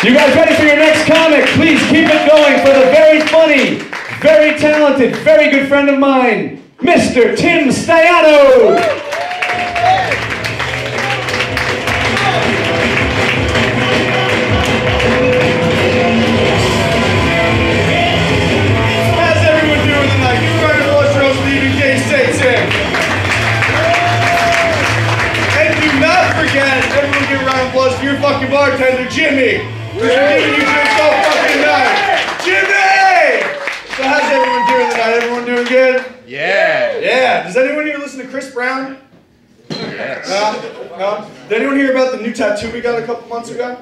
You guys ready for your next comic? Please keep it going for the very funny, very talented, very good friend of mine, Mr. Tim Staiano. How's everyone doing tonight? Give me a round of applause for us leaving K-State, Tim. And do not forget, everyone give a round of applause for your fucking bartender, Jimmy. Who's keeping you drinks all fucking night. Jimmy! So how's everyone doing tonight? Everyone doing good? Yeah. Yeah. Does anyone here listen to Chris Brown? Yes. No? Did anyone hear about the new tattoo we got a couple months ago?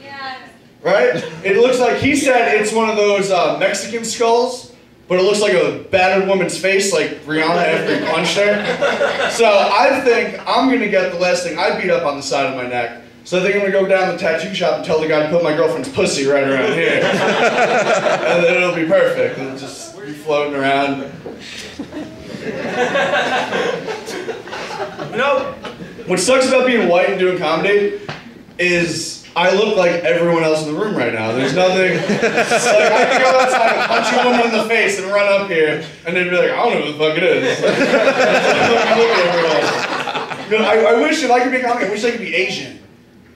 Yeah. Right? It looks like, he said it's one of those Mexican skulls, but it looks like a battered woman's face, like Rihanna after he punched her. So I think I'm going to get the last thing I beat up on the side of my neck. So I think I'm going to go down to the tattoo shop and tell the guy to put my girlfriend's pussy right around here. And then it'll be perfect. It'll just be floating around. You know, what sucks about being white and doing comedy is I look like everyone else in the room right now. There's nothing, like I could go outside and punch a woman in the face and run up here and they'd be like, I don't know what the fuck it is. You know, I wish if I could be a comic, I wish I could be Asian.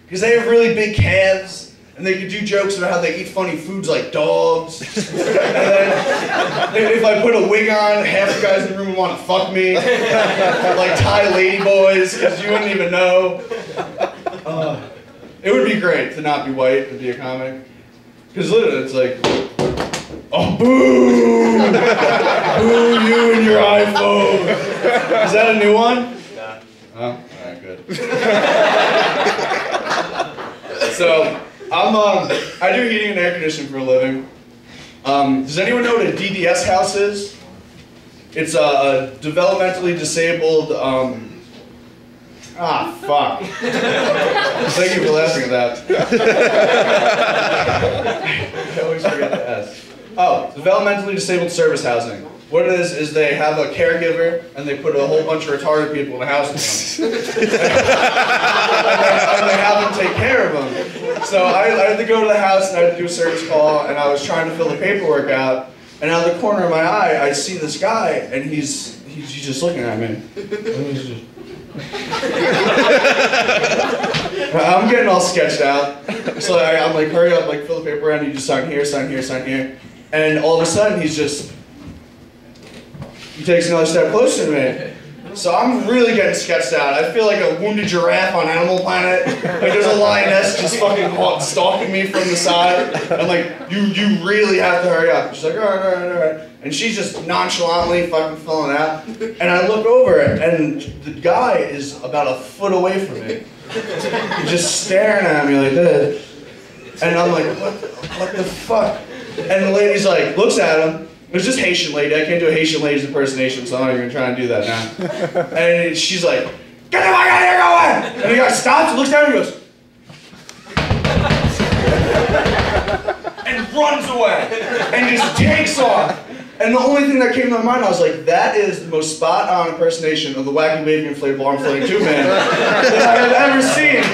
Because they have really big calves and they could do jokes about how they eat funny foods like dogs. And then if I put a wig on, half the guys in the room would want to fuck me. Like Thai ladyboys, because you wouldn't even know. It would be great to not be white and be a comic. Because literally it's like, oh boo! Boo you and your iPhone! Is that a new one? Nah. Oh, alright, good. So, I do heating and air conditioning for a living. Does anyone know what a DDS house is? It's a developmentally disabled, fuck. Thank you for laughing at that. I always forget the S. Oh, developmentally disabled service housing. What it is they have a caregiver and they put a whole bunch of retarded people in a house with them. and they have them take care of them. So I had to go to the house and I had to do a service call and I was trying to fill the paperwork out and out of the corner of my eye I see this guy and he's just looking at me. I'm getting all sketched out. So I'm like, hurry up, like fill the paper out and you just sign here, sign here, sign here. And all of a sudden he takes another step closer to me. So I'm really getting sketched out. I feel like a wounded giraffe on Animal Planet. Like there's a lioness just fucking stalking me from the side. I'm like, you really have to hurry up. She's like, all right. And she's just nonchalantly fucking filling out. And I look over and the guy is about a foot away from me. He's just staring at me like this. And I'm like, what the fuck? And the lady's like, looks at him. It was just Haitian lady. I can't do a Haitian lady's impersonation, so I'm not even trying to do that now. And she's like, get the fuck out of here, going! And the guy stops, looks down, and goes, and runs away, and just takes off. And the only thing that came to my mind, I was like, that is the most spot-on impersonation of the wacky waving inflatable arm floating tube man that I have ever seen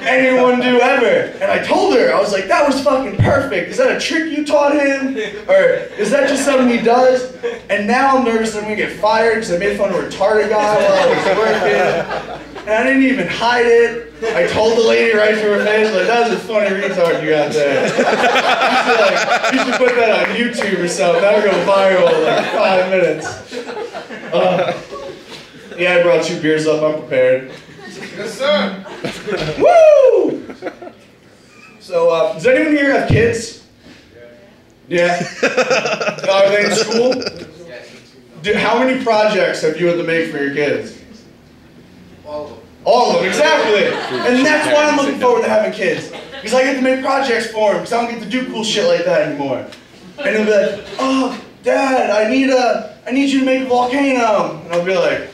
anyone do ever. And I told her, I was like, that was fucking perfect. Is that a trick you taught him? Or is that just something he does? And now I'm nervous that I'm gonna get fired because I made fun of a retarded guy while I was working. And I didn't even hide it. I told the lady right to her face, like, that was a funny retard you got there. You should put that on YouTube or something. That'll go viral in like 5 minutes. Yeah, I brought 2 beers up. I'm prepared. Yes, sir. Woo! So, does anyone here have kids? Yeah? Are they in school? How many projects have you had to make for your kids? All of them. All of them, exactly. And that's why I'm looking forward to having kids. Because I get to make projects for them, because I don't get to do cool shit like that anymore. And they'll be like, oh, Dad, I need you to make a volcano. And I'll be like,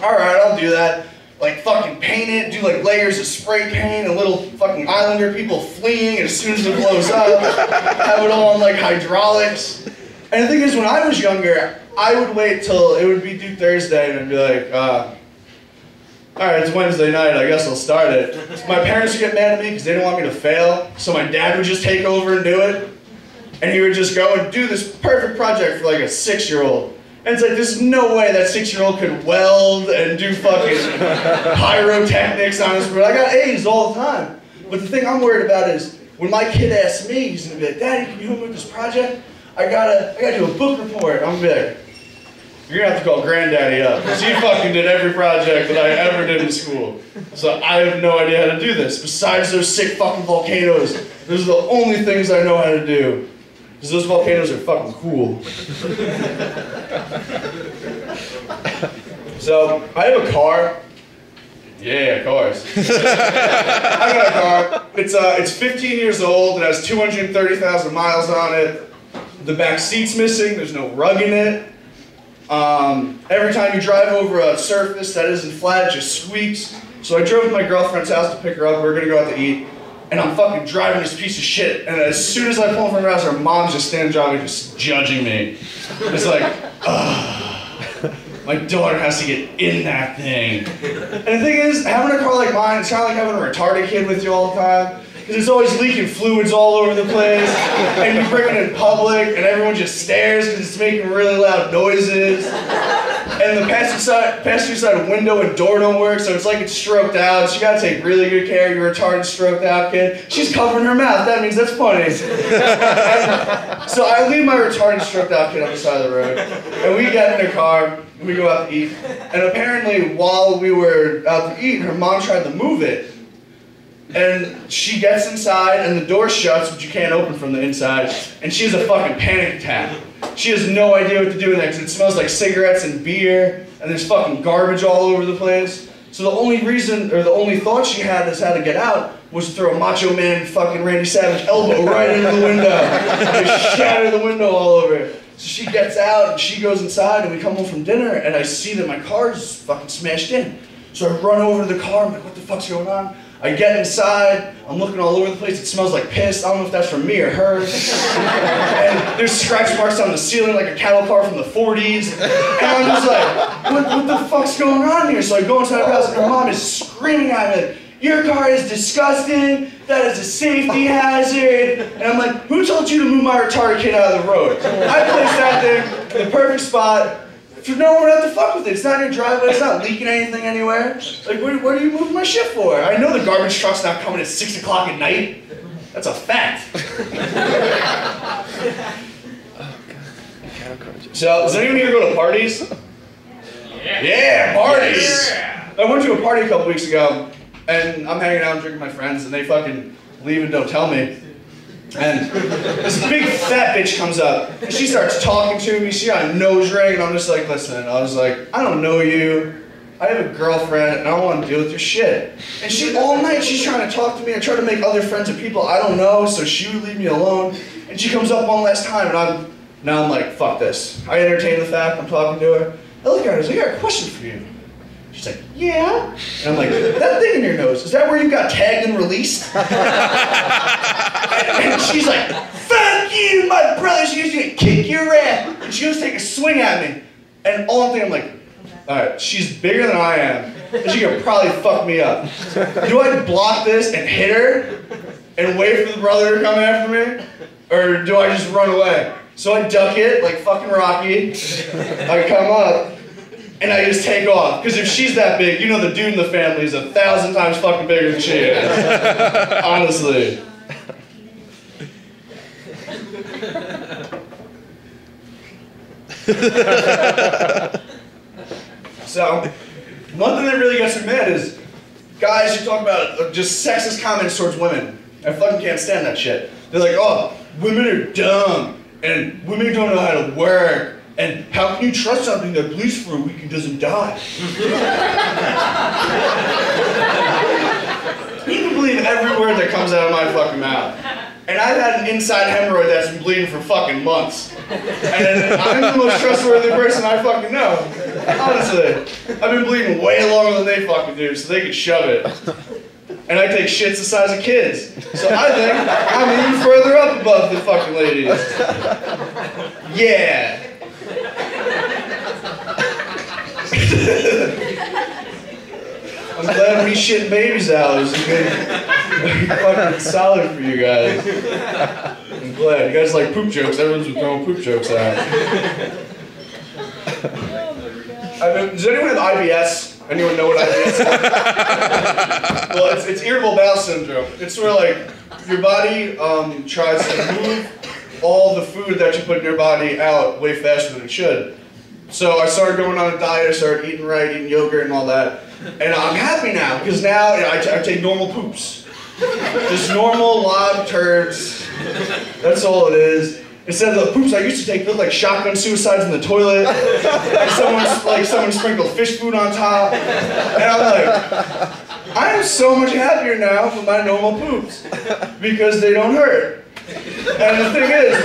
all right, I'll do that. Like fucking paint it, do like layers of spray paint and little fucking islander people fleeing as soon as it blows up. Have it all on like hydraulics. And the thing is, when I was younger, I would wait till it would be due Thursday and I'd be like, alright, it's Wednesday night, I guess I'll start it. My parents would get mad at me because they didn't want me to fail, so my dad would just take over and do it. And he would just go and do this perfect project for like a 6-year-old. And it's like, there's no way that 6-year-old could weld and do fucking pyrotechnics on his board. I got A's all the time. But the thing I'm worried about is, when my kid asks me, he's gonna be like, Daddy, can you help me with this project? I gotta do a book report. I'm gonna be like, you're gonna have to call Granddaddy up, because he fucking did every project that I ever did in school. So I have no idea how to do this. Besides those sick fucking volcanoes, those are the only things I know how to do. Because those volcanoes are fucking cool. So, I have a car. Yeah, cars. I got a car. It's 15 years old. It has 230,000 miles on it. The back seat's missing. There's no rug in it. Every time you drive over a surface that isn't flat, it just squeaks. So I drove to my girlfriend's house to pick her up. We were gonna go out to eat. And I'm fucking driving this piece of shit. And as soon as I pull in front of her house, her mom's just standing driving, just judging me. It's like, ugh, my daughter has to get in that thing. And the thing is, having a car like mine, it's kind of like having a retarded kid with you all the time. Because it's always leaking fluids all over the place. And you bring it in public, and everyone just stares because it's making really loud noises. And the passenger side window and door don't work, so it's like it's stroked out. So you gotta take really good care of your retarded, stroked out kid. She's covering her mouth. That means that's funny. So I leave my retarded, stroked out kid on the side of the road, and we get in the car and we go out to eat. And apparently, while we were out to eat, her mom tried to move it. And she gets inside, and the door shuts, but you can't open from the inside. And she has a fucking panic attack. She has no idea what to do with it, because it smells like cigarettes and beer, and there's fucking garbage all over the place. So the only reason, or the only thought she had as how to get out was to throw a Macho Man fucking Randy Savage elbow right into the window. And just shatter the window all over. So she gets out, and she goes inside, and we come home from dinner, and I see that my car is fucking smashed in. So I run over to the car, I'm like, what the fuck's going on? I get inside, I'm looking all over the place, it smells like piss, I don't know if that's from me or her. And there's scratch marks on the ceiling like a cattle car from the 40s. And I'm just like, what the fuck's going on here? So I go inside the house and her mom is screaming at me, your car is disgusting, that is a safety hazard. And I'm like, who told you to move my retarded kid out of the road? I placed that thing in the perfect spot. For no one to have to fuck with it. It's not in your driveway, it's not leaking anything anywhere. Like, what are you moving my shit for? I know the garbage truck's not coming at 6 o'clock at night. That's a fact. So, does anyone here go to parties? Yeah, parties! Yeah. I went to a party a couple weeks ago, and I'm hanging out and drinking with my friends, and they fucking leave and don't tell me. And this big fat bitch comes up, and she starts talking to me, she got a nose ring, and I'm just like, listen, I was like, I don't know you, I have a girlfriend, and I don't want to deal with your shit. And she, all night, she's trying to talk to me, and try to make other friends of people I don't know, so she would leave me alone. And she comes up one last time, and now I'm like, fuck this. I entertain the fact, I'm talking to her. I look at her, I was like, I got a question for you. She's like, yeah. And I'm like, that thing in your nose, is that where you got tagged and released? And she's like, fuck you, my brother, she's gonna kick your ass. And she goes to take a swing at me. And all I'm thinking, I'm like, alright, she's bigger than I am, and she can probably fuck me up. Do I block this and hit her, and wait for the brother to come after me? Or do I just run away? So I duck it, like fucking Rocky. I come up, and I just take off. Because if she's that big, you know the dude in the family is 1,000 times fucking bigger than she is. Honestly. So, one thing that really gets me mad is guys who talk about just sexist comments towards women. I fucking can't stand that shit. They're like, oh, women are dumb, and women don't know how to work, and how can you trust something that bleeds for a week and doesn't die? You can believe every word that comes out of my fucking mouth. And I've had an inside hemorrhoid that's been bleeding for fucking months. And I'm the most trustworthy person I fucking know. Honestly. I've been bleeding way longer than they fucking do, so they can shove it. And I take shits the size of kids. So I think I'm even further up above the fucking ladies. Yeah. I'm glad me shitting babies out is a good fucking solid for you guys. I'm glad. You guys like poop jokes. Everyone's been throwing poop jokes out. Does anyone have IBS? Anyone know what IBS is? Well, it's irritable bowel syndrome. It's where like your body tries to move all the food that you put in your body out way faster than it should. So I started going on a diet, I started eating right, eating yogurt and all that. And I'm happy now, because now I take normal poops. Just normal live turds. That's all it is. Instead of the poops I used to take, look like shotgun suicides in the toilet. Someone sprinkled fish food on top. And I'm like, I am so much happier now with my normal poops. Because they don't hurt. And the thing is,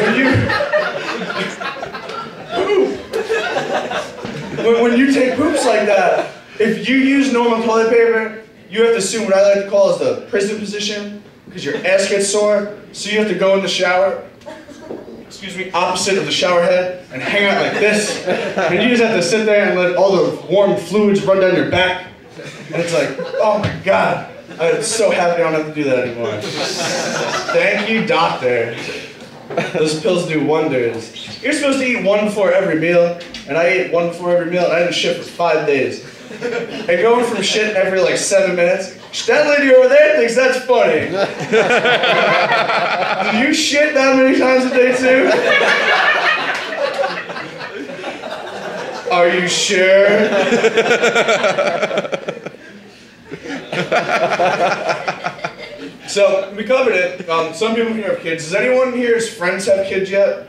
when you take poops like that, if you use normal toilet paper, you have to assume what I like to call is the prison position, because your ass gets sore, so you have to go in the shower, opposite of the shower head, and hang out like this, and you just have to sit there and let all the warm fluids run down your back, and it's like, oh my God, I'm so happy I don't have to do that anymore. Thank you, doctor. Those pills do wonders. You're supposed to eat one before every meal, and I ate one before every meal, and I didn't shit for 5 days. And going from shit every like 7 minutes, that lady over there thinks that's funny. Do you shit that many times a day too? Are you sure? So, we covered it. Some people here have kids. Does anyone here's friends have kids yet?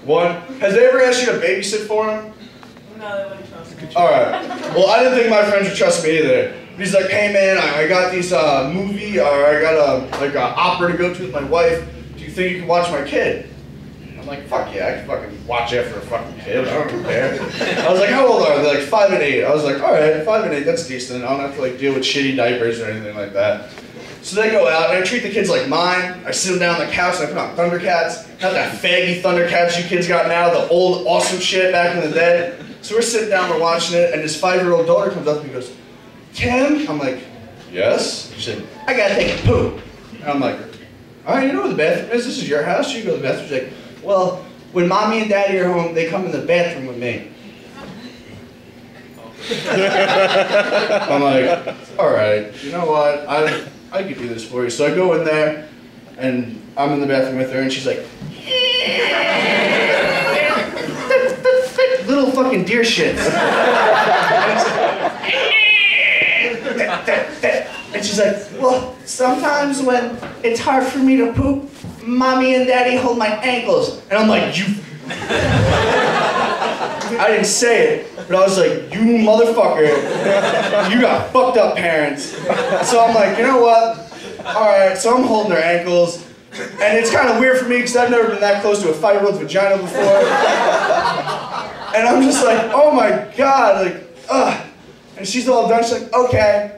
One. Has they ever asked you to babysit for them? No, they wouldn't trust me. Alright. Well, I didn't think my friends would trust me either. He's like, hey man, I got these movie, or I got a opera to go to with my wife. Do you think you can watch my kid? I'm like, fuck yeah, I can fucking watch after a fucking kid. I don't care. I was like, how old are they? Like 5 and 8. I was like, alright, 5 and 8, that's decent. I don't have to like deal with shitty diapers or anything like that. So they go out, and I treat the kids like mine. I sit them down on the couch, and I put on Thundercats. Not that faggy Thundercats you kids got now, the old awesome shit back in the day. So we're sitting down, we're watching it, and this 5-year-old daughter comes up and goes, Tim? I'm like, yes? She's like, I gotta take a poop. And I'm like, alright, you know where the bathroom is? This is your house? You go to the bathroom. She's like, well, when mommy and daddy are home, they come in the bathroom with me. I'm like, alright, you know what? I could do this for you. So I go in there, and I'm in the bathroom with her, and she's like, little fucking deer shits. And she's like, well, sometimes when it's hard for me to poop, mommy and daddy hold my ankles. And I'm like, you... I didn't say it, but I was like, you motherfucker, you got fucked up parents. So I'm like, you know what? Alright, so I'm holding their ankles, and it's kind of weird for me because I've never been that close to a 5-year-old's vagina before. And I'm just like, oh my God, like, ugh. And she's all done, she's like, okay,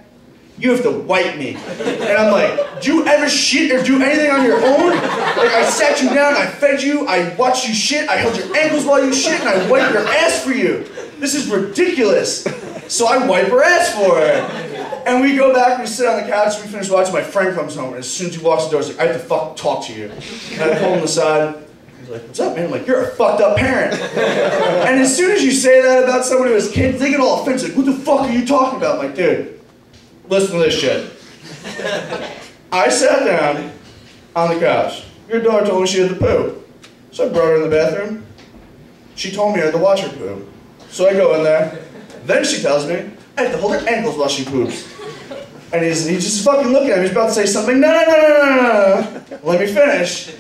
you have to wipe me. And I'm like, do you ever shit or do anything on your own? Like, I sat you down, I fed you, I watched you shit, I held your ankles while you shit, and I wiped your ass for you. This is ridiculous. So I wipe her ass for her. And we go back, we sit on the couch, we finish watching, my friend comes home, and as soon as he walks the door, he's like, I have to fucking talk to you. And I pull him aside, he's like, what's up, man? I'm like, you're a fucked up parent. And as soon as you say that about someone who has kids, they get all offended, like, what the fuck are you talking about? I'm like, dude, listen to this shit. I sat down on the couch. Your daughter told me she had to poo. So I brought her in the bathroom. She told me I had to watch her poo. So I go in there. Then she tells me I have to hold her ankles while she poops. And he's just fucking looking at me. He's about to say something. No. Let me finish.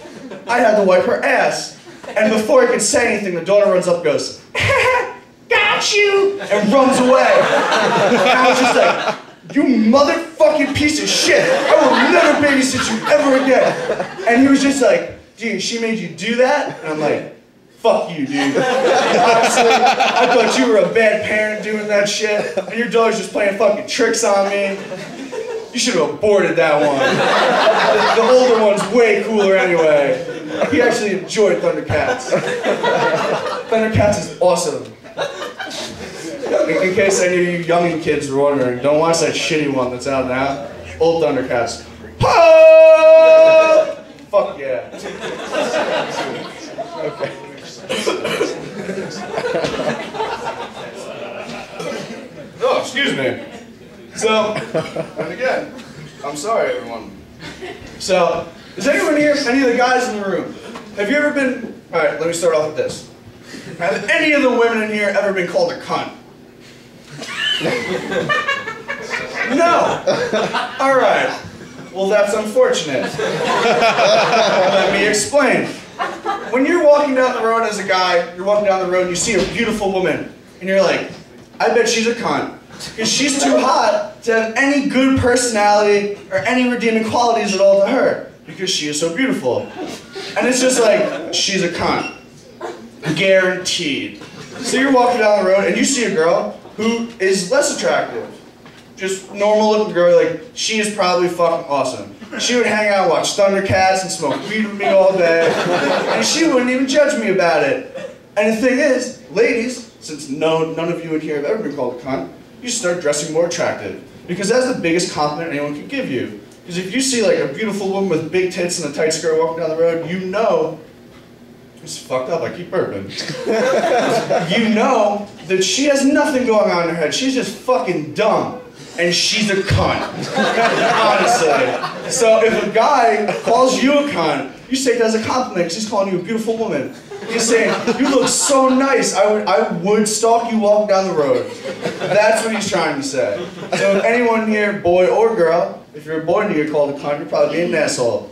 I had to wipe her ass. And before he could say anything, the daughter runs up and goes, got you! And runs away. And I was just like, you motherfucking piece of shit. I will never babysit you ever again. And he was just like, dude, she made you do that? And I'm like, fuck you, dude. Honestly, I thought you were a bad parent doing that shit. And your daughter's just playing fucking tricks on me. You should have aborted that one. The older one's way cooler anyway. He actually enjoyed Thundercats. Thundercats is awesome. In case any of you youngin' kids were wondering, don't watch that shitty one that's out now. Old Thundercats. Ho! Fuck yeah. Okay. Oh, excuse me. So, and again, I'm sorry, everyone. So, is anyone here, any of the guys in the room, have you ever been, alright, let me start off with this. Have any of the women in here ever been called a cunt? No. Alright. Well, that's unfortunate. Let me explain. When you're walking down the road as a guy, you're walking down the road and you see a beautiful woman, and you're like, I bet she's a cunt. Because she's too hot to have any good personality or any redeeming qualities at all to her. Because she is so beautiful. And it's just like, she's a cunt. Guaranteed. So you're walking down the road and you see a girl who is less attractive. Just normal looking girl, like, she is probably fucking awesome. She would hang out, watch Thundercats, and smoke weed with me all day. And she wouldn't even judge me about it. And the thing is, ladies, since none of you in here have ever been called a cunt, you start dressing more attractive. Because that's the biggest compliment anyone can give you. Because if you see like a beautiful woman with big tits and a tight skirt walking down the road, you know, it's fucked up, I keep burping. You know that she has nothing going on in her head. She's just fucking dumb. And she's a cunt. Honestly. So if a guy calls you a cunt, you say that as a compliment because he's calling you a beautiful woman. He's saying, you look so nice, I would stalk you walking down the road. That's what he's trying to say. So if anyone here, boy or girl, if you're a boy and you get called a cunt, you're probably being an asshole.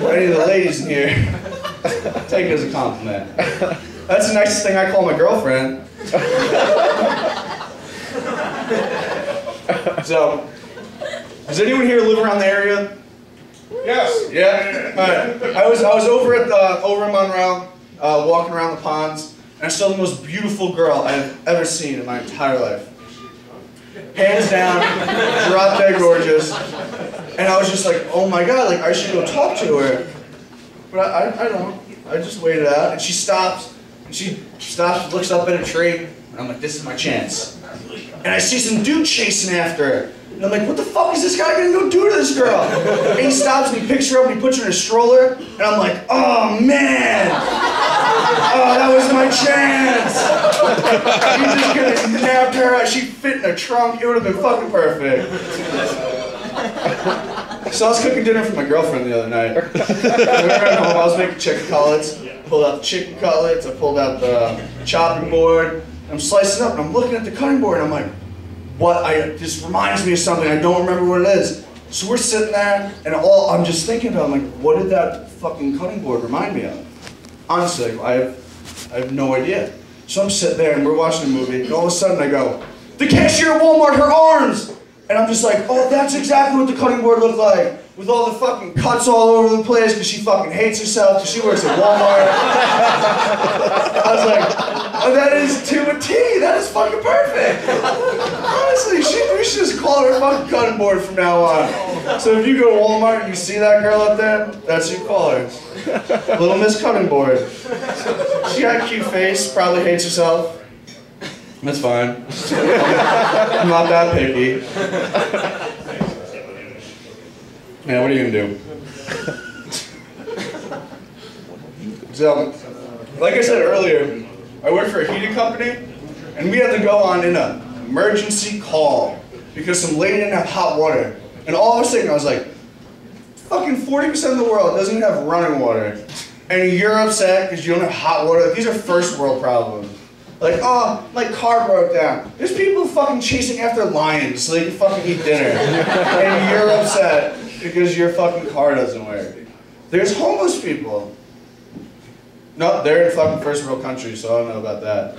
Or any of the ladies in here, take it as a compliment. That's the nicest thing I call my girlfriend. So, does anyone here live around the area? Yes. Yeah? Alright. I was over at over in Monroe, walking around the ponds, and I saw the most beautiful girl I've ever seen in my entire life. Hands down, drop dead gorgeous. And I was just like, oh my god, like I should go talk to her. But I don't. I just waited out, and she stops, looks up at a tree, and I'm like, this is my chance. And I see some dude chasing after her. And I'm like, what the fuck is this guy gonna go do to this girl? And he stops and he picks her up and he puts her in a stroller. And I'm like, oh man! Oh, that was my chance! He just could have nabbed her. She fit in a trunk. It would have been fucking perfect. So I was cooking dinner for my girlfriend the other night. We were at home, I was making chicken cutlets. Pulled out the chicken cutlets, I pulled out the chopping board. I'm slicing up and I'm looking at the cutting board and I'm like, this reminds me of something, I don't remember what it is. So we're sitting there and I'm just thinking about, I'm like, what did that fucking cutting board remind me of? Honestly, I have no idea. So I'm sitting there and we're watching a movie and all of a sudden I go, the cashier at Walmart, her arms! And I'm just like, oh, that's exactly what the cutting board looked like. With all the fucking cuts all over the place because she fucking hates herself because she works at Walmart. I was like, oh, that is to a T. That is fucking perfect. Honestly, we should just call her fucking cutting board from now on. So if you go to Walmart and you see that girl up there, that's who you call her. Little Miss Cutting Board. She got a cute face, probably hates herself. That's fine. I'm not that picky. Man, what are you gonna do? So, like I said earlier, I work for a heating company, and we had to go on in an emergency call because some lady didn't have hot water. And all I was thinking, I was like, fucking 40% of the world doesn't even have running water. And you're upset because you don't have hot water. These are first world problems. Like, oh, my car broke down. There's people fucking chasing after lions so they can fucking eat dinner. And you're upset because your fucking car doesn't work. There's homeless people. No, they're in fucking first world countries, so I don't know about that.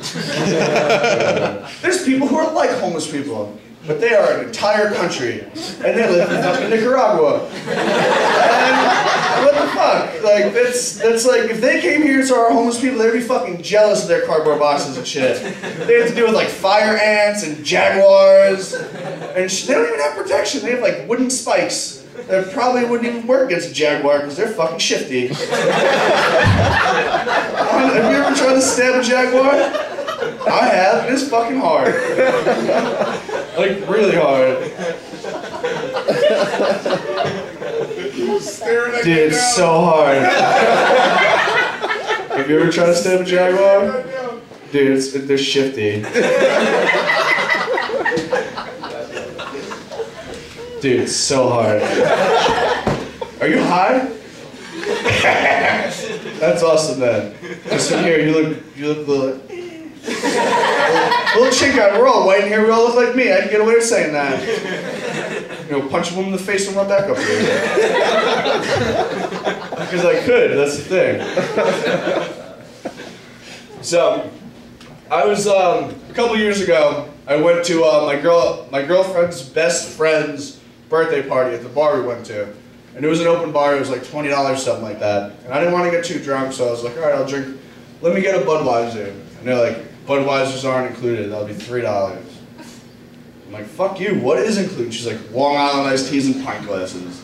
There's people who are like homeless people, but they are an entire country, and they live in fucking Nicaragua. And what the fuck? Like, that's like, if they came here to our homeless people, they'd be fucking jealous of their cardboard boxes and shit. They have to deal with like fire ants and jaguars, and they don't even have protection. They have like wooden spikes. That probably wouldn't even work against a jaguar because they're fucking shifty. Have you ever tried to stab a jaguar? I have, and it's fucking hard. Like, really hard. Dude, it's so hard. Have you ever tried to stand up a jaguar? Dude, they're shifty. Dude, it's so hard. Are you high? That's awesome, man. Just from here, you look little chink out. We're all white in here. We all look like me. I can get away with saying that. You know, punch a woman in the face and run back up here. Because I could. That's the thing. So, I was a couple years ago. I went to my girlfriend's best friend's birthday party at the bar we went to. And it was an open bar, it was like $20, something like that. And I didn't want to get too drunk, so I was like, all right, I'll drink, let me get a Budweiser. And they're like, Budweisers aren't included, that'll be $3. I'm like, fuck you, what is included? She's like, Long Island iced teas and pint glasses.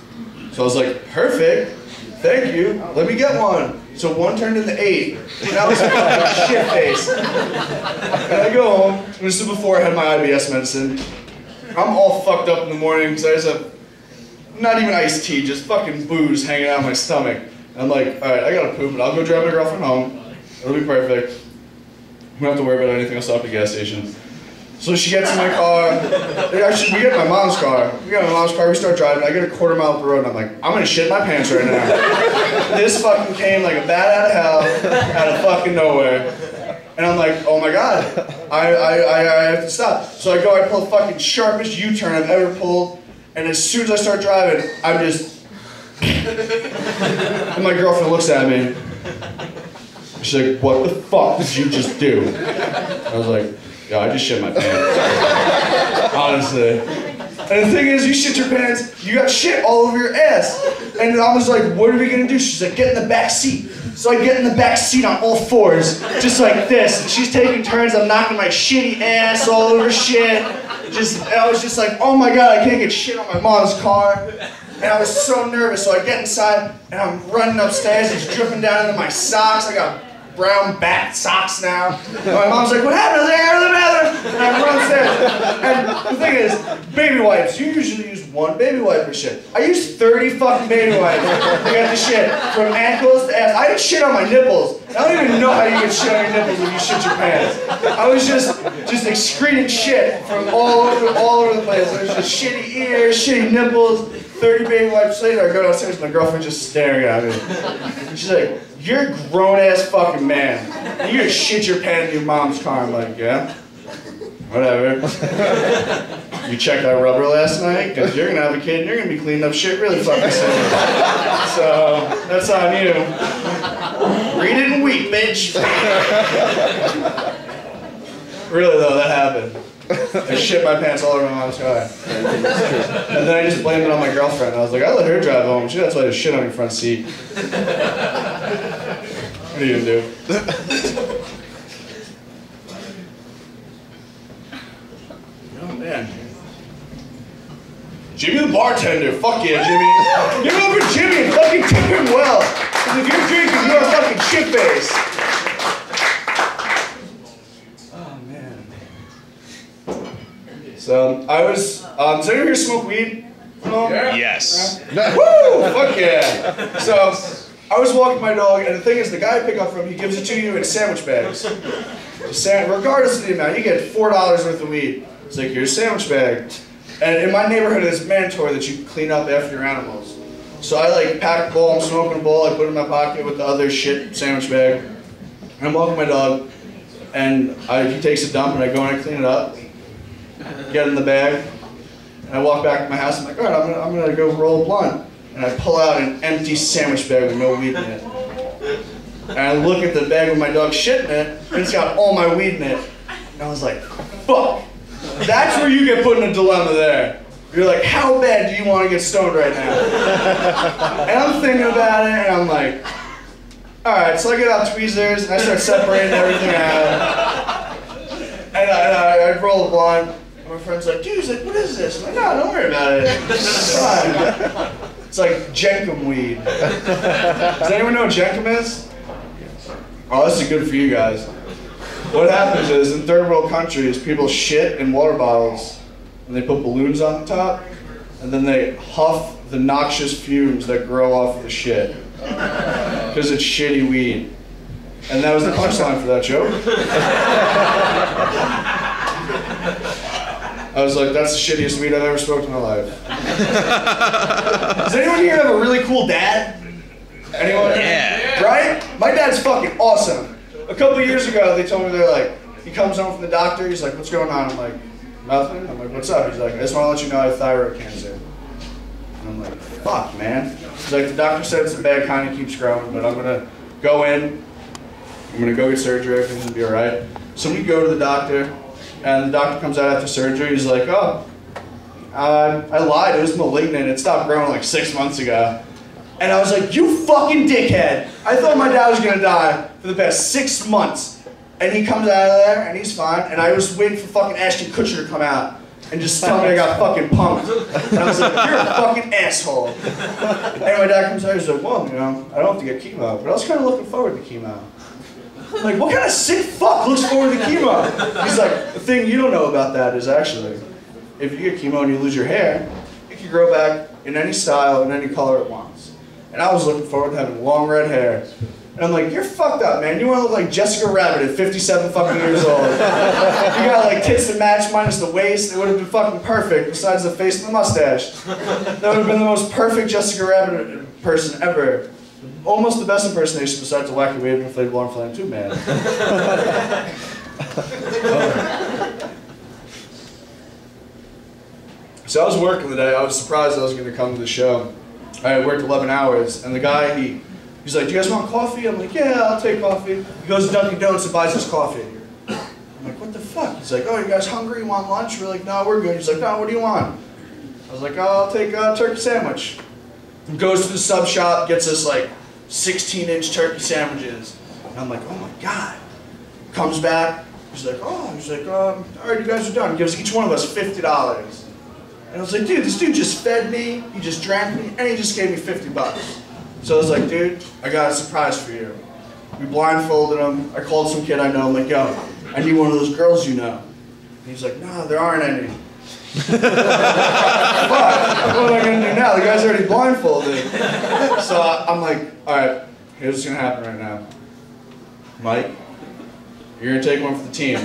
So I was like, perfect, thank you, let me get one. So one turned into 8, and I was fucking shit face. And I go home, and this is before I had my IBS medicine. I'm all fucked up in the morning, because I just have not even iced tea, just fucking booze hanging out of my stomach. And I'm like, alright, I gotta poop, but I'll go drive my girlfriend home. It'll be perfect. We don't have to worry about anything, I'll stop at the gas station. So she gets in my car. Actually, we get in my mom's car. We get in my mom's car, we start driving. I get a quarter mile up the road, and I'm like, I'm gonna shit my pants right now. This fucking came like a bat out of hell, out of fucking nowhere. And I'm like, oh my god, I have to stop. So I go, I pull the fucking sharpest U-turn I've ever pulled. And as soon as I start driving, I'm just... And my girlfriend looks at me. She's like, what the fuck did you just do? I was like, yeah, I just shit my pants. Honestly. And the thing is, you shit your pants, you got shit all over your ass. And I was like, what are we gonna do? She's like, get in the back seat. So I get in the back seat on all fours, just like this. And she's taking turns, I'm knocking my shitty ass all over shit. I was just like, oh my god, I can't get shit on my mom's car. And I was so nervous, so I get inside, and I'm running upstairs, it's dripping down into my socks. I got brown bat socks now. And my mom's like, what happened? I was like, I go to the bathroom. And I run upstairs. And the thing is, baby wipes, you usually use one baby wipe for shit. I used 30 fucking baby wipes to get the shit, from ankles to ass. I had shit on my nipples. I don't even know how you get shit on your nipples when you shit your pants. I was just excreting shit from all over the place. There was just shitty ears, shitty nipples. 30 baby wipes later, I go downstairs and my girlfriend just staring at me. She's like, you're a grown-ass fucking man. You gonna shit your pants in your mom's car. I'm like, yeah, whatever. You checked out rubber last night? Because you're gonna have a kid and you're gonna be cleaning up shit really fucking soon. So, that's on you. Read it and weep, bitch. Really though, that happened. I shit my pants all over my mom's car. And then I just blamed it on my girlfriend. I was like, I let her drive home. That's why there's shit on your front seat. What are you gonna do? Oh man. Jimmy the bartender. Fuck yeah, Jimmy. Give it up for Jimmy and fucking tip him well. Because if you're drinking, you're a fucking shitface. So, I was, does anyone here smoke weed? No? Yes. Woo! Fuck yeah! So, I was walking my dog, and the thing is, the guy I pick up from, he gives it to you in sandwich bags. Regardless of the amount, you get $4 worth of weed. It's like, here's a sandwich bag. And in my neighborhood, it's mandatory that you clean up after your animals. So I like pack a bowl, I'm smoking a bowl, I put it in my pocket with the other shit sandwich bag. And I'm walking my dog, and he takes a dump, and I go and I clean it up. Get in the bag, and I walk back to my house. I'm like, all right, I'm gonna go roll a blunt, and I pull out an empty sandwich bag with no weed in it. And I look at the bag with my dog shit in it, and it's got all my weed in it. And I was like, fuck. That's where you get put in a dilemma there. You're like, how bad do you want to get stoned right now? And I'm thinking about it, and I'm like, all right. So I get out tweezers, and I start separating everything out. And I roll a blunt. My friend's like, dude, he's like, what is this? I'm like, no, don't worry about it. It's fine. It's like Jenkum weed. Does anyone know what Jenkum is? Oh, this is good for you guys. What happens is, in third world countries, people shit in water bottles, and they put balloons on the top, and then they huff the noxious fumes that grow off of the shit. Because it's shitty weed. And that was the punchline for that joke. I was like, that's the shittiest weed I've ever smoked in my life. Does anyone here have a really cool dad? Anyone? Yeah. Right? My dad's fucking awesome. A couple of years ago, they told me, they're like, he comes home from the doctor, he's like, what's going on? I'm like, nothing. I'm like, what's up? He's like, I just want to let you know I have thyroid cancer. And I'm like, fuck, man. He's like, the doctor said it's a bad kind, it keeps growing, but I'm gonna go in, I'm gonna go get surgery, everything's gonna be all right. So we go to the doctor, and the doctor comes out after surgery, he's like, oh, I lied, it was malignant, it stopped growing like 6 months ago. And I was like, you fucking dickhead. I thought my dad was gonna die for the past 6 months. And he comes out of there, and he's fine, and I was waiting for fucking Ashton Kutcher to come out and just tell me I got fucking punked. And I was like, you're a fucking asshole. And my dad comes out, he's like, well, you know, I don't have to get chemo, but I was kind of looking forward to chemo. I'm like, what kind of sick fuck looks forward to chemo? He's like, the thing you don't know about that is actually, if you get chemo and you lose your hair, it can grow back in any style, in any color it wants. And I was looking forward to having long red hair. And I'm like, you're fucked up, man. You want to look like Jessica Rabbit at 57 fucking years old. You got like tits to match minus the waist. It would have been fucking perfect, besides the face and the mustache. That would have been the most perfect Jessica Rabbit person ever. Almost the best impersonation besides the wacky waving inflatable arm flame too, man. So I was working today. I was surprised I was going to come to the show. I worked 11 hours, and the guy, he's like, do you guys want coffee? I'm like, yeah, I'll take coffee. He goes to Dunkin' Donuts and buys us coffee. I'm like, what the fuck? He's like, oh, you guys hungry? You want lunch? We're like, no, we're good. He's like, no, what do you want? I was like, oh, I'll take a turkey sandwich. He goes to the sub shop, gets us like 16-inch turkey sandwiches. And I'm like, oh my God. Comes back, he's like, all right, you guys are done. He gives each one of us $50. And I was like, dude, this dude just fed me, he just drank me, and he just gave me 50 bucks. So I was like, dude, I got a surprise for you. We blindfolded him. I called some kid I know. I'm like, yo, I need one of those girls you know. And he's like, no, there aren't any. Fuck, what am I going to do now? The guy's already blindfolded. So I'm like, all right, here's what's going to happen right now. Mike, you're going to take one for the team.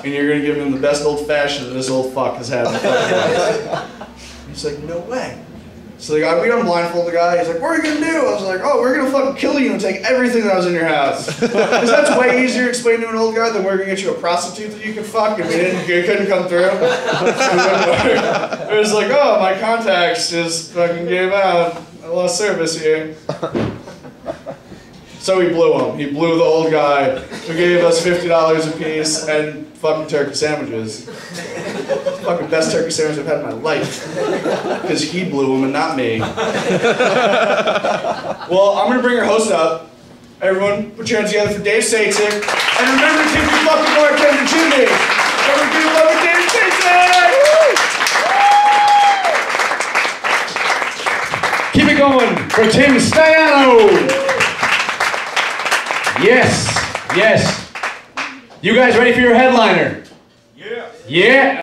And you're going to give him the best old-fashioned that this old fuck has had in the fucking life. He's like, no way. So we don't blindfold the guy. He's like, what are you going to do? I was like, oh, we're going to fucking kill you and take everything that was in your house. Because that's way easier to explain to an old guy than we're going to get you a prostitute that you can fuck, and you couldn't come through. It was like, oh, my contacts just fucking gave out. I lost service here. So he blew him. He blew the old guy who gave us $50 a piece and fucking turkey sandwiches. Fucking best turkey sandwich I've had in my life. Because he blew him and not me. Well, I'm going to bring your host up. Everyone, put your hands together for Dave Satek. And remember to keep your fucking bartender Jimmy. Remember to keep fucking Dave Satek. Keep it going for Tim Staiano. Yes, yes. You guys ready for your headliner? Yeah. Yeah.